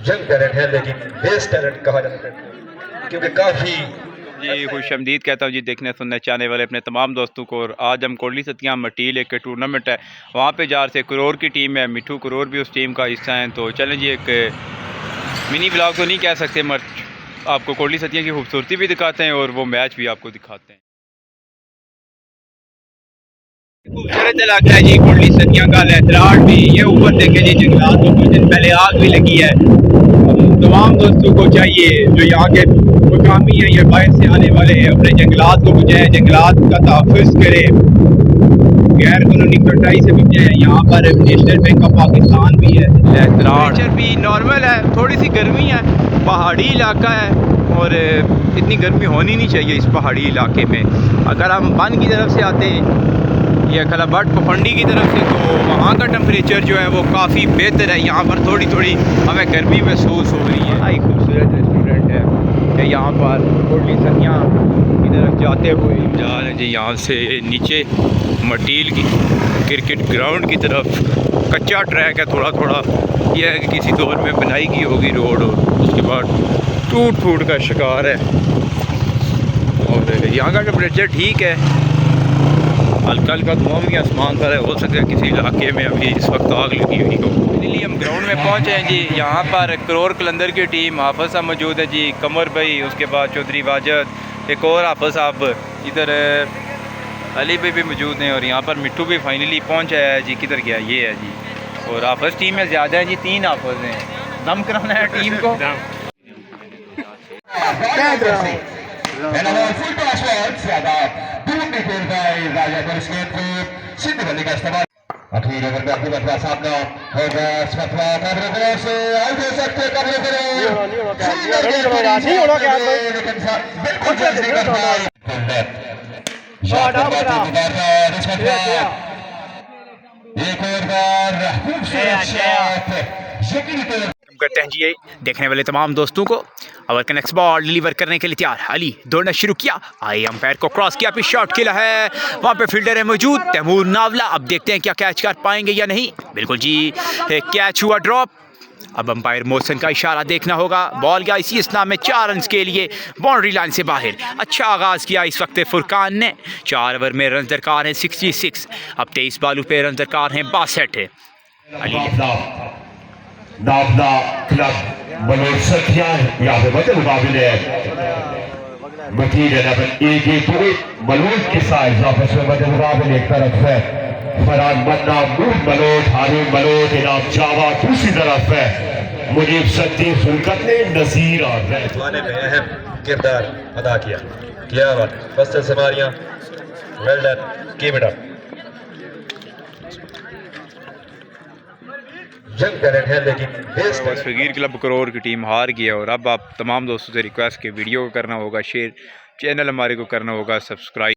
Young talent है लेकिन best talent कहा जाता है क्योंकि काफ़ी जी खुशमदीद कहता हूँ जी देखने सुनने चाहने वाले अपने तमाम दोस्तों को। और आज हम कोटली सतिया मटील एक टूर्नामेंट है वहाँ पे जा रहे थे। करोर की टीम है, मिठू करोर भी उस टीम का हिस्सा है। तो चलें जी एक मिनी ब्लॉग तो नहीं कह सकते मगर आपको कोटली सतिया की खूबसूरती भी दिखाते हैं और वो मैच भी आपको दिखाते हैं। खूबसूरत इलाका है जी कोटली सतिया का। लहसराट भी ये ऊपर देखे जी जंगलात को कुछ दिन पहले आग भी लगी है। तमाम दोस्तों को चाहिए जो यहाँ के मुकामी हैं या बाहर से आने वाले हैं अपने जंगलात को बचाएं, जंगलात का तहफ़्फ़ुज़ करें, गैर कानूनी कटाई से बचाएं। यहाँ पर नेशनल बैंक ऑफ पाकिस्तान भी है। टेम्परेचर भी नॉर्मल है, थोड़ी सी गर्मी है, पहाड़ी इलाका है और इतनी गर्मी होनी नहीं चाहिए इस पहाड़ी इलाके में। अगर हम बन की तरफ से आते हैं या कलाबट पफंडी की तरफ से तो वहाँ का टेम्परेचर जो है वो काफ़ी बेहतर है। यहाँ पर थोड़ी थोड़ी हमें गर्मी महसूस हो रही है। एक खूबसूरत रेस्टोरेंट है कि यहाँ पर कोटली सतिया की तरफ जाते हुए जा रहे हैं जी। यहाँ से नीचे मटील की क्रिकेट ग्राउंड की तरफ कच्चा ट्रैक है, थोड़ा थोड़ा यह है कि किसी दौर में बनाई की होगी रोड और उसके बाद टूट फूट का शिकार है। और यहाँ का टेम्परेचर ठीक है, हल्का हल्का धुआं भी आसमान पर है। हो सकता है किसी इलाके में अभी इस वक्त आग लगी हुई हो। इसलिए हम ग्राउंड में पहुँचे हैं जी। यहाँ पर करोर कलंदर की टीम हाफिज़ साहब मौजूद है जी, कमर भाई, उसके बाद चौधरी वाजद, एक और हाफिज़ साहब, इधर अली भाई भी मौजूद हैं और यहाँ पर मिट्टू भी फाइनली पहुँचा है जी। किधर गया ये है जी। और हाफिज़ टीम में ज़्यादा है जी, 3 हाफिज़ हैं। दम कराना है टीम को। अखीर ओवर में अपनी बटवा सामने होगा फतवा कमरे तरफ से आउट हो सकते कमरे बिल्कुल जल्दी कर एक और बार करते हैं जी ये देखने वाले तमाम दोस्तों को। ओवर का नेक्स्ट बॉल डिलीवर करने के लिए तैयार, अली दौड़ना शुरू किया, आई अंपायर को क्रॉस किया, फिर शॉट खेला है, वहाँ पे फील्डर है मौजूद तैमूर नावला। अब देखते हैं क्या कैच कर पाएंगे या नहीं। बिल्कुल जी कैच हुआ ड्रॉप। अब अंपायर मोहसिन का इशारा देखना होगा। बॉल गया इसी इस्लाम में 4 रन के लिए बाउंड्री लाइन से बाहर। अच्छा आगाज़ किया इस वक्त फुरकान ने। 4 ओवर में रन दरकार हैं 66। अब 23 बालू पे रन दरकार हैं 62। नावला क्लब बलोच सतिया यहाँ पे बड़े मुकाबले मटीरियल बलूच के साथ आपस में बड़े मुकाबले एक तरफ है फरहान मन्ना, नूर बलोच, हारून बलोच, इनाम जावा दूसरी तरफ है मुनीब सत्ती फुलकत ने नज़ीर और में अहम किरदार अदा किया। क्या बात, फर्स्ट से मारियां, well done, keep it up. Young talent है लेकिन बेस्ट फकीर क्लब करोर की टीम हार गई है। और अब आप तमाम दोस्तों से रिक्वेस्ट के वीडियो को करना होगा शेयर, चैनल हमारे को करना होगा सब्सक्राइब।